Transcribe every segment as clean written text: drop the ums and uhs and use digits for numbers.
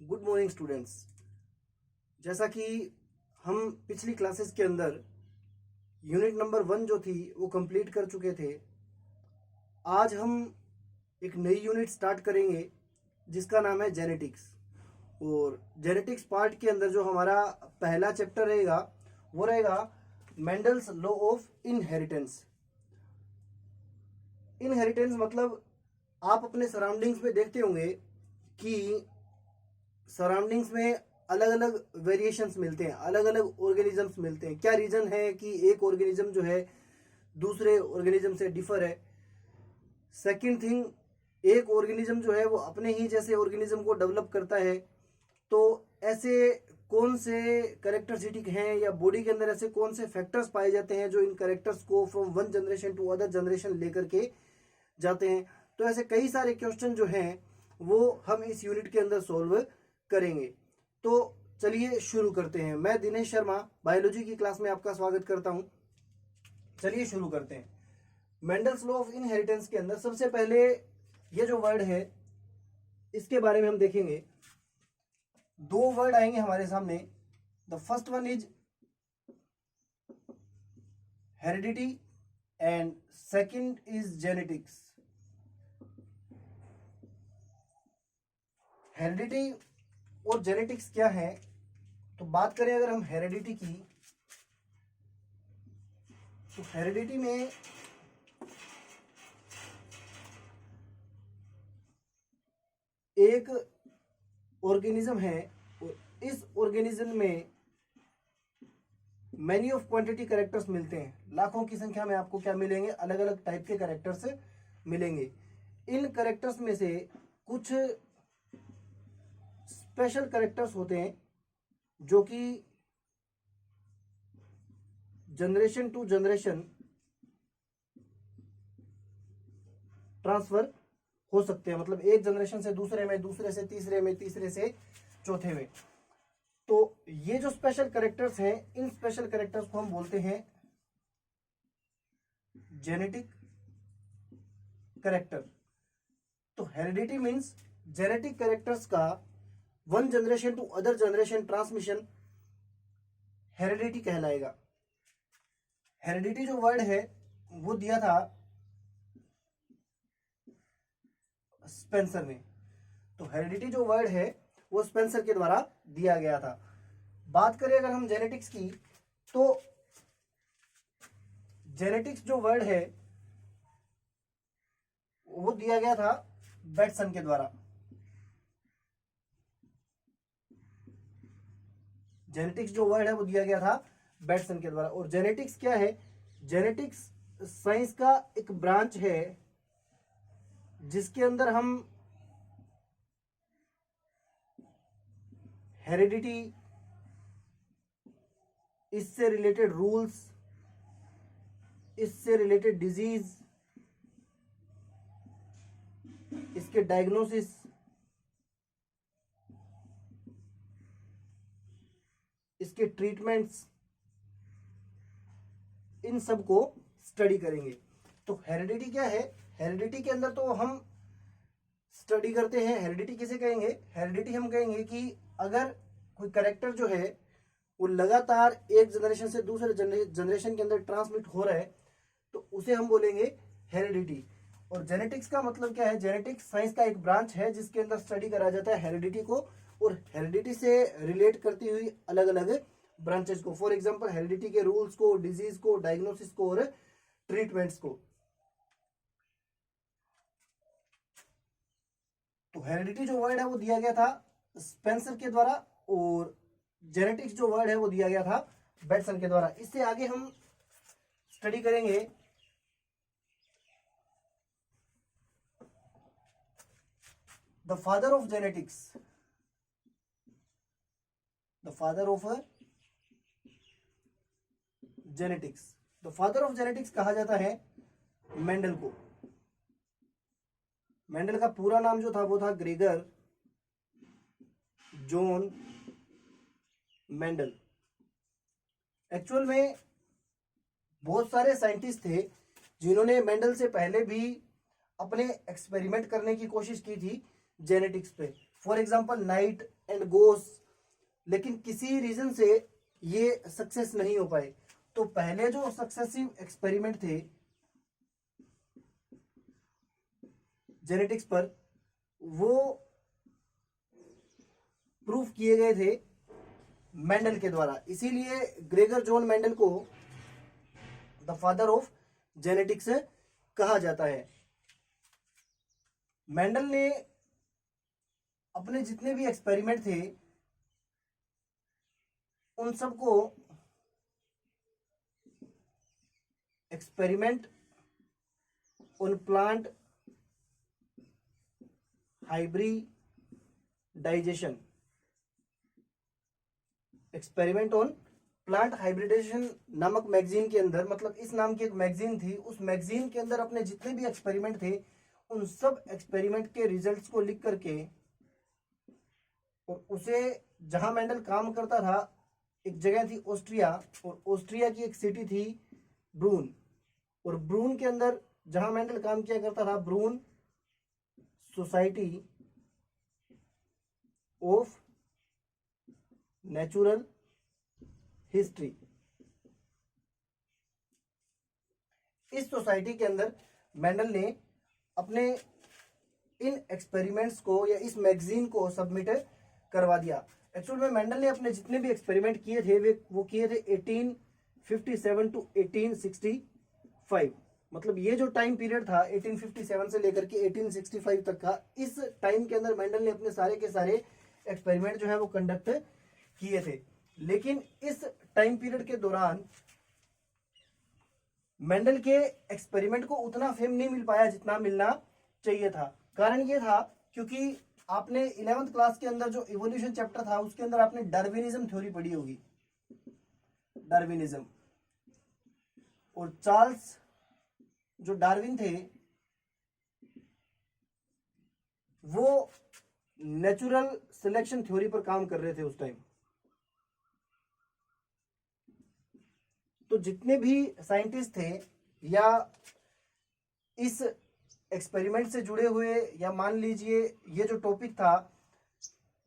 Good morning students. जैसा कि हम पिछली क्लासेस के अंदर यूनिट नंबर 1 जो थी वो कंप्लीट कर चुके थे। आज हम एक नई यूनिट स्टार्ट करेंगे जिसका नाम है जेनेटिक्स। और जेनेटिक्स पार्ट के अंदर जो हमारा पहला चैप्टर रहेगा वो रहेगा Mendel's law of inheritance. Inheritance मतलब आप अपने सराउंडिंग्स में देखते होंगे कि सराउंडिंग्स में अलग अलग वेरिएशंस मिलते हैं, अलग अलग ऑर्गेनिजम्स मिलते हैं। क्या रीजन है कि एक ऑर्गेनिज्म जो है दूसरे ऑर्गेनिज्म से डिफर है। सेकंड थिंग, एक ऑर्गेनिज्म जो है वो अपने ही जैसे ऑर्गेनिज्म को डेवलप करता है। तो ऐसे कौन से कैरेक्टरिस्टिक हैं या बॉडी के अंदर ऐसे कौन से फैक्टर्स पाए जाते हैं जो इन कैरेक्टर्स को from one generation to other generation लेकर के जाते हैं। तो ऐसे कई सारे क्वेश्चन जो हैं वो हम इस यूनिट के अंदर सॉल्व करेंगे। तो चलिए शुरू करते हैं। मैं दिनेश शर्मा बायोलॉजी की क्लास में आपका स्वागत करता हूं। चलिए शुरू करते हैं। मेंडल्स लॉ ऑफ इनहेरिटेंस के अंदर सबसे पहले ये जो वर्ड है इसके बारे में हम देखेंगे। दो वर्ड आएंगे हमारे सामने। The first one is heredity and second is genetics. Heredity और जेनेटिक्स क्या है, तो बात करें अगर हम हेरिडिटी की, तो हेरिडिटी में एक ऑर्गेनिज्म है और इस ऑर्गेनिज्म में मैनी ऑफ क्वांटिटी कैरेक्टर्स मिलते हैं। लाखों की संख्या में आपको क्या मिलेंगे, अलग अलग टाइप के कैरेक्टर्स मिलेंगे। इन कैरेक्टर्स में से कुछ स्पेशल कैरेक्टर्स होते हैं जो कि जनरेशन टू जनरेशन ट्रांसफर हो सकते हैं। मतलब एक जनरेशन से दूसरे में, दूसरे से तीसरे में, तीसरे से चौथे में। तो ये जो स्पेशल कैरेक्टर्स हैं, इन स्पेशल कैरेक्टर्स को हम बोलते हैं जेनेटिक कैरेक्टर। तो हेरिडिटी मींस जेनेटिक कैरेक्टर्स का one generation to other generation transmission heredity कहलाएगा। हेरिडिटी जो वर्ड है वो दिया था स्पेंसर ने। तो हेरिडिटी जो वर्ड है वो स्पेंसर के द्वारा दिया गया था। बात करें अगर हम जेनेटिक्स की, तो जेनेटिक्स जो वर्ड है वो दिया गया था बैटसन के द्वारा। जेनेटिक्स जो वर्ड है वो दिया गया था बैटसन के द्वारा। और जेनेटिक्स क्या है? जेनेटिक्स साइंस का एक ब्रांच है जिसके अंदर हम हेरिडिटी, इससे रिलेटेड रूल्स, इससे रिलेटेड डिजीज, इसके डायग्नोसिस, इसके ट्रीटमेंट्स, इन सब को स्टडी करेंगे। तो हेरिडिटी क्या है? हेरिडिटी के अंदर तो हम स्टडी करते हैं। हेरिडिटी किसे कहेंगे? हेरिडिटी हम कहेंगे कि अगर कोई कैरेक्टर जो है वो लगातार एक जनरेशन से दूसरे जनरेशन के अंदर ट्रांसमिट हो रहा है तो उसे हम बोलेंगे हेरिडिटी। और जेनेटिक्स का मतलब क्या है? जेनेटिक्स साइंस का एक ब्रांच है जिसके अंदर स्टडी करा जाता है हेरिडिटी को और हेरिडिटी से रिलेट करती हुई अलग अलग ब्रांचेस को। फॉर एग्जांपल हेरिडिटी के रूल्स को, डिजीज को, डायग्नोसिस को और ट्रीटमेंट्स को। तो हेरिडिटी जो वर्ड है वो दिया गया था स्पेंसर के द्वारा और जेनेटिक्स जो वर्ड है वो दिया गया था बैटसन के द्वारा। इससे आगे हम स्टडी करेंगे the father of genetics. The father of genetics, the father of genetics कहा जाता है मेंडल को। मेंडल का पूरा नाम जो था वो था ग्रेगर जॉन मेंडल। एक्चुअल में बहुत सारे साइंटिस्ट थे जिन्होंने मेंडल से पहले भी अपने एक्सपेरिमेंट करने की कोशिश की थी, जेनेटिक्स पे, for example night and goes, लेकिन किसी रीजन से ये सक्सेस नहीं हो पाए। तो पहले जो सक्सेसिव एक्सपेरिमेंट थे जेनेटिक्स पर, वो प्रूफ किए गए थे मेंडल के द्वारा। इसीलिए ग्रेगर जॉन मेंडल को द फादर ऑफ जेनेटिक्स कहा जाता है। मेंडल ने अपने जितने भी एक्सपेरिमेंट थे उन सबको experiment on plant hybridization, experiment on plant hybridization नामक मैगजीन के अंदर, मतलब इस नाम की एक मैगजीन थी, उस मैगजीन के अंदर अपने जितने भी एक्सपेरिमेंट थे उन सब एक्सपेरिमेंट के रिजल्ट्स को लिख करके, और उसे जहां मेंडल काम करता था एक जगह थी ऑस्ट्रिया, और ऑस्ट्रिया की एक सिटी थी ब्रून, और ब्रून के अंदर जहां मेंडल काम किया करता था ब्रून सोसाइटी ऑफ नेचुरल हिस्ट्री, इस सोसाइटी के अंदर मेंडल ने अपने इन एक्सपेरिमेंट्स को या इस मैगजीन को सबमिट करवा दिया। एक्चुअल में मेंडल ने अपने जितने भी एक्सपेरिमेंट किए थे वो किए थे 1857 टू 1865, मतलब ये जो टाइम पीरियड था 1857 से लेकर के 1865 तक का, इस टाइम के अंदर मेंडल ने अपने सारे के सारे एक्सपेरिमेंट जो है वो कंडक्ट किए थे। लेकिन इस टाइम पीरियड के दौरान मेंडल के एक्सपेरिमेंट को उतना फेम नहीं मिल पाया जितना मिलना चाहिए था। कारण ये था क्योंकि आपने 11th क्लास के अंदर जो इवोल्यूशन चैप्टर था उसके अंदर आपने डार्विनिज्म थ्योरी पढ़ी होगी, डार्विनिज्म, और चार्ल्स जो डार्विन थे वो नेचुरल सिलेक्शन थ्योरी पर काम कर रहे थे उस टाइम। तो जितने भी साइंटिस्ट थे या इस एक्सपेरिमेंट से जुड़े हुए, या मान लीजिए ये जो टॉपिक था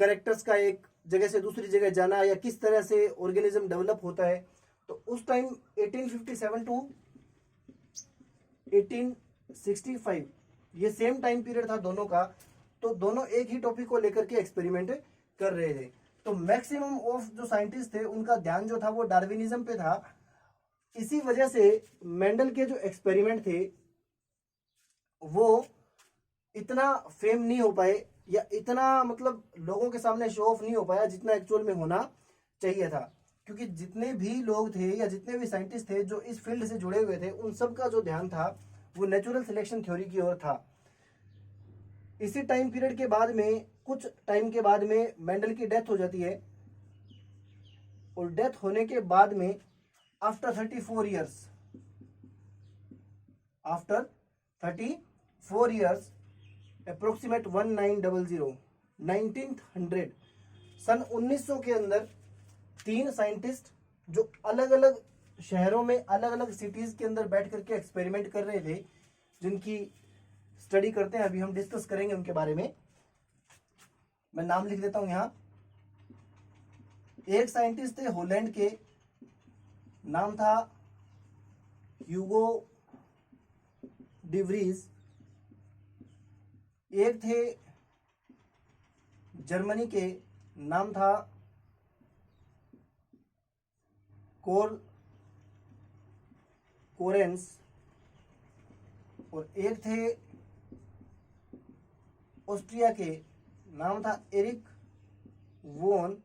कैरेक्टर्स का एक जगह से दूसरी जगह जाना या किस तरह से ऑर्गेनिज्म डेवलप होता है, तो उस टाइम 1857 टू 1865 ये सेम टाइम पीरियड था दोनों का, तो दोनों एक ही टॉपिक को लेकर के एक्सपेरिमेंट कर रहे थे। तो मैक्सिमम ऑफ जो साइंटिस्ट थे उनका ध्यान जो था वो डार्विनिज्म पे था। इसी वजह से मेंडल के जो एक्सपेरिमेंट थे वो इतना फेम नहीं हो पाए, या इतना मतलब लोगों के सामने शो ऑफ नहीं हो पाया जितना एक्चुअल में होना चाहिए था। क्योंकि जितने भी लोग थे या जितने भी साइंटिस्ट थे जो इस फील्ड से जुड़े हुए थे उन सब का जो ध्यान था वो नेचुरल सिलेक्शन थ्योरी की ओर था। इसी टाइम पीरियड के बाद में, कुछ टाइम के बाद में मेंडल की डेथ हो जाती है, और डेथ होने के बाद में after 34 years, after 34 years approximate 1900 सन 1900 के अंदर तीन साइंटिस्ट जो अलग अलग शहरों में अलग अलग सिटीज के अंदर बैठ करके एक्सपेरिमेंट कर रहे थे, जिनकी स्टडी करते हैं अभी हम डिस्कस करेंगे उनके बारे में। मैं नाम लिख देता हूं यहां। एक साइंटिस्ट थे हॉलैंड के, नाम था ह्यूगो डिवरीज। एक थे जर्मनी के, नाम था कोरेंस, और एक थे ऑस्ट्रिया के, नाम था एरिक वोन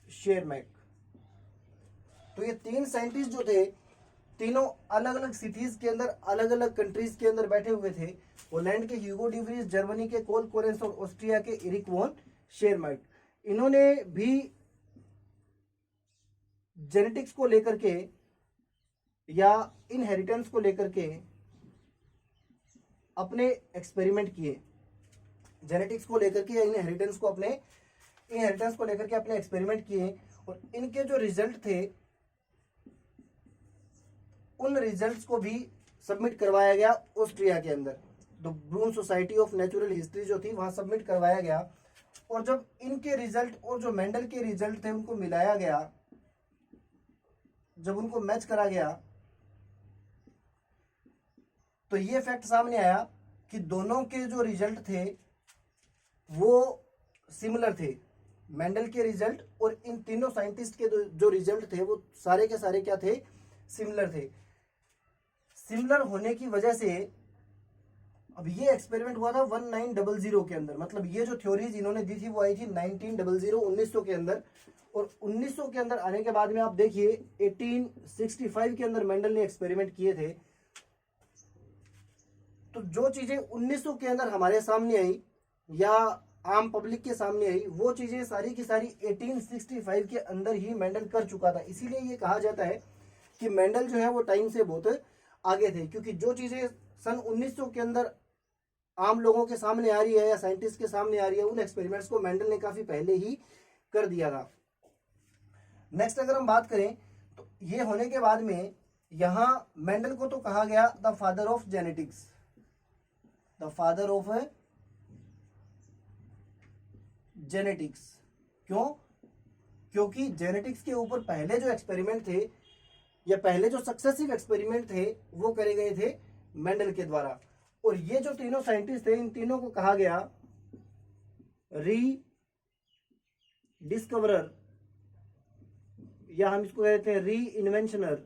शेरमैक। तो ये तीन साइंटिस्ट जो थे तीनों अलग अलग सिटीज के अंदर अलग अलग कंट्रीज के अंदर बैठे हुए थे। हॉलैंड के ह्यूगो डिवरीज, जर्मनी के कोरेंस और ऑस्ट्रिया के एरिक वोन शेरमैक। इन्होंने भी जेनेटिक्स को लेकर के या इनहेरिटेंस को लेकर के अपने एक्सपेरिमेंट किए। जेनेटिक्स को लेकर के या इनहेरिटेंस को लेकर के अपने एक्सपेरिमेंट किए, और इनके जो रिजल्ट थे उन रिजल्ट्स को भी सबमिट करवाया गया ऑस्ट्रिया के अंदर। The Brunn Society of Natural History जो थी वहां सबमिट करवाया गया। और जब इनके रिजल्ट और जो मेंडल के रिजल्ट थे उनको मिलाया गया, जब उनको मैच करा गया, तो ये फैक्ट सामने आया कि दोनों के जो रिजल्ट थे वो सिमिलर थे। मेंडल के रिजल्ट और इन तीनों साइंटिस्ट के जो रिजल्ट थे वो सारे के सारे क्या थे, सिमिलर थे। सिमिलर होने की वजह से अब ये एक्सपेरिमेंट हुआ था 1900 के अंदर, मतलब ये जो थ्योरीज इन्होंने दी थी वो आई थी 1900 के अंदर। और 1900 के अंदर आने के बाद में आप देखिए 1865 के अंदर मेंडल ने एक्सपेरिमेंट किए थे। तो जो चीजें 1900 के अंदर हमारे सामने आई या आम पब्लिक के सामने आई, वो चीजें सारी की सारी 1865 के अंदर ही मेंडल कर चुका था। इसीलिए ये कहा जाता है कि मेंडल जो है वो टाइम से बहुत आगे थे, क्योंकि जो चीजें सन 1900 के अंदर आम लोगों के सामने आ रही है या साइंटिस्ट के सामने आ रही है, उन एक्सपेरिमेंट्स को मेंडल ने काफी पहले ही कर दिया था। नेक्स्ट अगर हम बात करें तो ये होने के बाद में यहां मेंडल को तो कहा गया the father of genetics, the father of genetics. क्यों? क्योंकि जेनेटिक्स के ऊपर पहले जो एक्सपेरिमेंट थे या पहले जो सक्सेसिव एक्सपेरिमेंट थे वो करे गए थे मेंडल के द्वारा। और ये जो तीनों साइंटिस्ट थे इन तीनों को कहा गया री डिस्कवरर, या हम इसको कहते हैं री इन्वेंशनर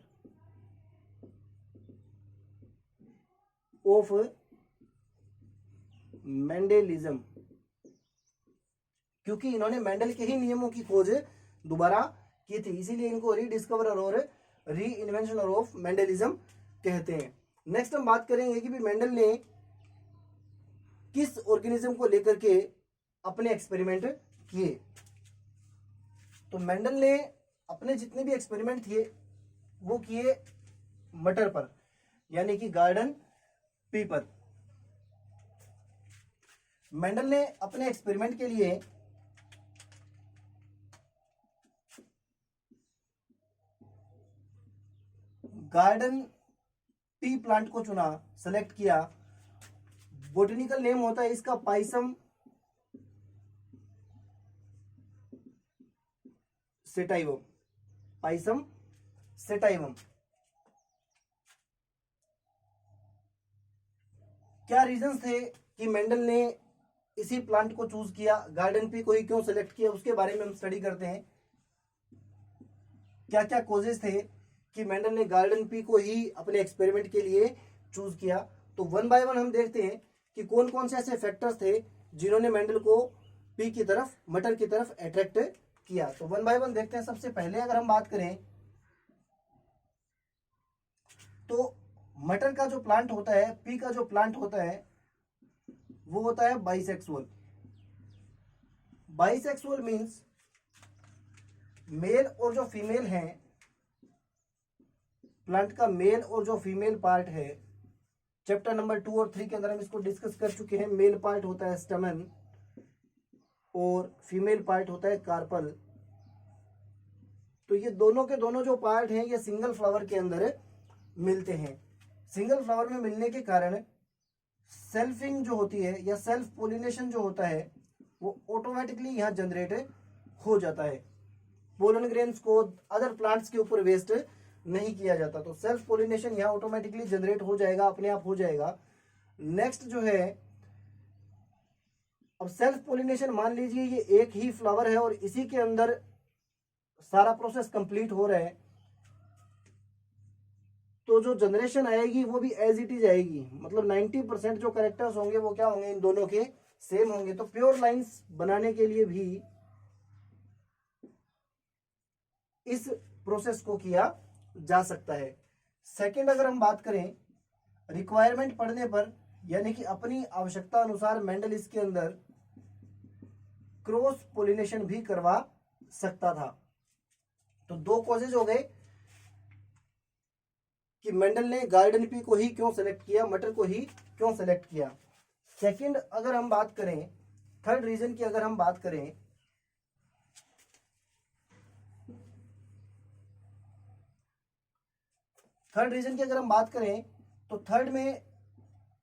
ऑफ मेंडेलिज्म, क्योंकि इन्होंने मेंडल के ही नियमों की खोज दोबारा की थी, इसीलिए इनको रीडिस्कवरर और री इन्वेंशनर ऑफ मेंडलिज्म कहते हैं। नेक्स्ट हम बात करेंगे कि भी मेंडल ने किस ऑर्गेनिज्म को लेकर के अपने एक्सपेरिमेंट किए। तो मेंडल ने अपने जितने भी एक्सपेरिमेंट किए वो किए मटर पर, यानी कि गार्डन पी पर। मेंडल ने अपने एक्सपेरिमेंट के लिए गार्डन पी प्लांट को चुना, सेलेक्ट किया। बोटेनिकल नेम होता है इसका पाइसम सेटाइवम, पाइसम सेटाइवम। क्या रीजंस थे कि मेंडल ने इसी प्लांट को चूज किया, गार्डन पी को ही क्यों सेलेक्ट किया, उसके बारे में हम स्टडी करते हैं। क्या क्या कॉजेज थे कि मेंडल ने गार्डन पी को ही अपने एक्सपेरिमेंट के लिए चूज किया। तो वन बाय वन हम देखते हैं कि कौन कौन से ऐसे फैक्टर्स थे जिन्होंने मेंडल को पी की तरफ, मटर की तरफ अट्रैक्ट किया। तो वन बाय वन देखते हैं। सबसे पहले अगर हम बात करें तो मटर का जो प्लांट होता है, पी का जो प्लांट होता है वो होता है बाइसेक्सुअल। बाइसेक्सुअल मींस मेल और जो फीमेल है, प्लांट का मेल और जो फीमेल पार्ट है, चैप्टर नंबर 2 और 3 के अंदर हम इसको डिस्कस कर चुके हैं। मेल पार्ट होता है स्टमन और फीमेल पार्ट होता है कार्पल। तो ये दोनों के दोनों जो पार्ट हैं ये सिंगल फ्लावर के अंदर मिलते हैं। सिंगल फ्लावर में मिलने के कारण सेल्फिंग जो होती है या सेल्फ पोलिनेशन जो होता है वो ऑटोमेटिकली यहाँ जनरेट हो जाता है। पोलन ग्रेन्स को अदर प्लांट्स के ऊपर वेस्ट नहीं किया जाता, तो सेल्फ पोलिनेशन यहाँ ऑटोमेटिकली जनरेट हो जाएगा, अपने आप हो जाएगा। नेक्स्ट जो है, अब सेल्फ पोलिनेशन मान लीजिए ये एक ही फ्लावर है और इसी के अंदर सारा प्रोसेस कंप्लीट हो रहा है, तो जो जनरेशन आएगी वो भी एज इट इज आएगी, मतलब 90% जो कैरेक्टर्स होंगे वो क्या होंगे, इन दोनों के सेम होंगे। तो प्योर लाइंस बनाने के लिए भी इस प्रोसेस को किया जा सकता है। सेकंड अगर हम बात करें रिक्वायरमेंट पड़ने पर, यानी कि अपनी आवश्यकता अनुसार मेंडल इसके अंदर क्रॉस पोलिनेशन भी करवा सकता था। तो दो कॉजेज हो गए कि मेंडल ने गार्डन पी को ही क्यों सेलेक्ट किया, मटर को ही क्यों सेलेक्ट किया। सेकंड अगर हम बात करें, थर्ड रीजन की अगर हम बात करें, थर्ड रीजन की अगर हम बात करें तो थर्ड में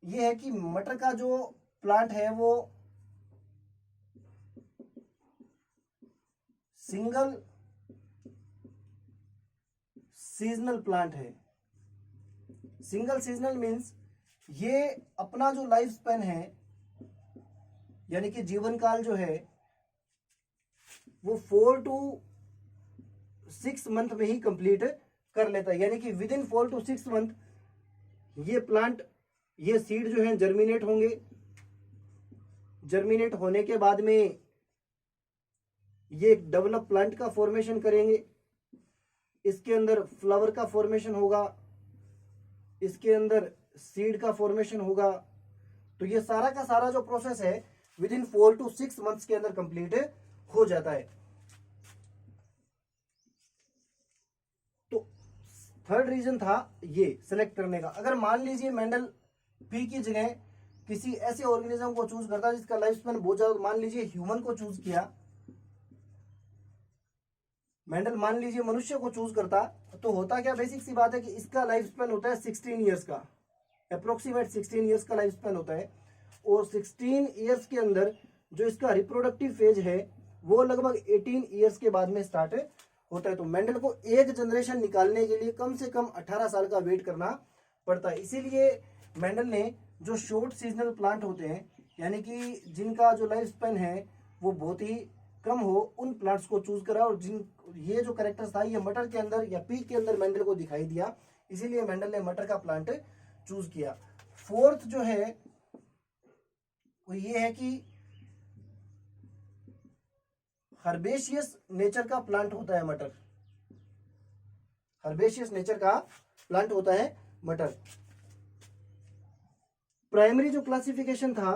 ये है कि मटर का जो प्लांट है वो सिंगल सीजनल प्लांट है। सिंगल सीजनल मीन्स ये अपना जो लाइफ स्पेन है, यानी कि जीवन काल जो है वो 4 to 6 मंथ में ही कंप्लीट कर लेता है। यानी कि विद इन 4 to 6 मंथ ये प्लांट, ये सीड जो है जर्मिनेट होंगे। जर्मिनेट होने के बाद में ये डेवलप प्लांट का फॉर्मेशन करेंगे। इसके अंदर फ्लावर का फॉर्मेशन होगा, इसके अंदर सीड का फॉर्मेशन होगा। तो ये सारा का सारा जो प्रोसेस है विद इन 4 to 6 मंथ्स के अंदर कंप्लीट हो जाता है। तो थर्ड रीजन था ये सेलेक्ट करने का। अगर मान लीजिए मेंडल पी की जगह किसी ऐसे ऑर्गेनिज्म को चूज करता है जिसका लाइफ स्पेन बहुत ज्यादा, मान लीजिए ह्यूमन को चूज किया, मेंडल मान लीजिए मनुष्य को चूज करता, तो होता क्या, बेसिक सी बात है कि इसका लाइफ स्पेन होता है 16 ईयर्स का, अप्रोक्सीमेट 16 ईयर्स का लाइफ स्पेन होता है। और 16 ईयर्स के अंदर जो इसका रिप्रोडक्टिव फेज है वो लगभग 18 ईयर्स के बाद में स्टार्ट होता है। तो मेंडल को एक जनरेशन निकालने के लिए कम से कम 18 साल का वेट करना पड़ता है। इसीलिए मेंडल ने जो शॉर्ट सीजनल प्लांट होते हैं, यानी कि जिनका जो लाइफ स्पेन है वो बहुत ही कम हो, उन प्लांट्स को चूज करा। और जिन ये जो कैरेक्टर्स था ये मटर के अंदर या पी के अंदर मेंडल को दिखाई दिया, इसीलिए मेंडल ने मटर का प्लांट चूज किया। फोर्थ जो है वो ये है कि हर्बेशियस नेचर का प्लांट होता है मटर। हर्बेशियस नेचर का प्लांट होता है मटर। प्राइमरी जो क्लासिफिकेशन था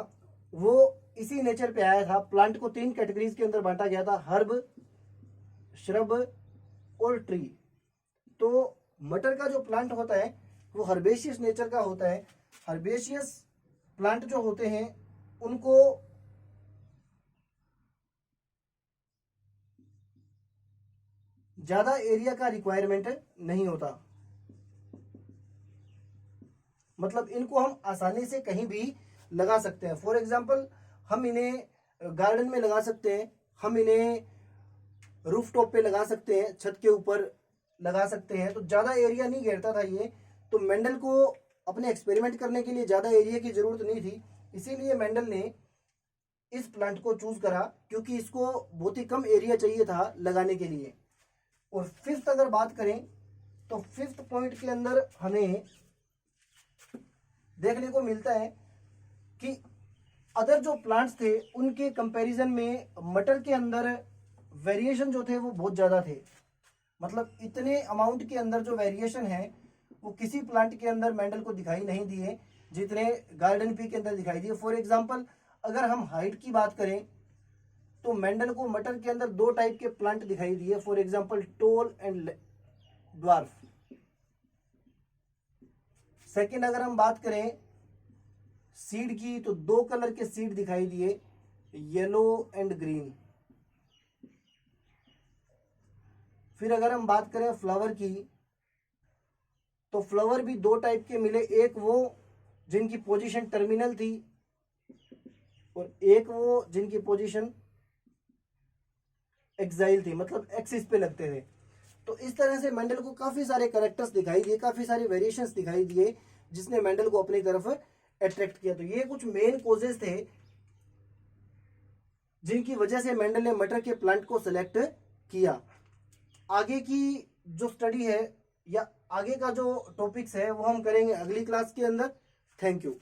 वो इसी नेचर पे आया था। प्लांट को 3 कैटेगरीज के अंदर बांटा गया था, हर्ब, श्रब और ट्री। तो मटर का जो प्लांट होता है वो हर्बेशियस नेचर का होता है। हर्बेशियस प्लांट जो होते हैं उनको ज्यादा एरिया का रिक्वायरमेंट नहीं होता, मतलब इनको हम आसानी से कहीं भी लगा सकते हैं। फॉर एग्जाम्पल हम इन्हें गार्डन में लगा सकते हैं, हम इन्हें रूफ टॉप पे लगा सकते हैं, छत के ऊपर लगा सकते हैं। तो ज्यादा एरिया नहीं घेरता था ये। तो मेंडल को अपने एक्सपेरिमेंट करने के लिए ज्यादा एरिया की जरूरत नहीं थी, इसीलिए मेंडल ने इस प्लांट को चूज करा, क्योंकि इसको बहुत ही कम एरिया चाहिए था लगाने के लिए। और फिफ्थ अगर बात करें तो फिफ्थ पॉइंट के अंदर हमें देखने को मिलता है कि अदर जो प्लांट्स थे उनके कंपैरिजन में मटर के अंदर वेरिएशन जो थे वो बहुत ज़्यादा थे। मतलब इतने अमाउंट के अंदर जो वेरिएशन है वो किसी प्लांट के अंदर मेंडल को दिखाई नहीं दिए जितने गार्डन पी के अंदर दिखाई दिए। फॉर एग्जांपल अगर हम हाइट की बात करें तो मेंडल को मटर के अंदर 2 टाइप के प्लांट दिखाई दिए, for example toll and dwarf. Second अगर हम बात करें सीड की तो 2 कलर के सीड दिखाई दिए, येलो एंड ग्रीन। फिर अगर हम बात करें फ्लावर की तो फ्लावर भी 2 टाइप के मिले, एक वो जिनकी पोजीशन टर्मिनल थी और एक वो जिनकी पोजीशन एक्साइल थी, मतलब एक्सिस पे लगते थे। तो इस तरह से मेंडल को काफी सारे कैरेक्टर्स दिखाई दिए, काफी सारे वेरिएशंस दिखाई दिए जिसने मेंडल को अपनी तरफ अट्रैक्ट किया। तो ये कुछ मेन कॉजेस थे जिनकी वजह से मेंडल ने मटर के प्लांट को सिलेक्ट किया। आगे की जो स्टडी है या आगे का जो टॉपिक्स है वो हम करेंगे अगली क्लास के अंदर। Thank you.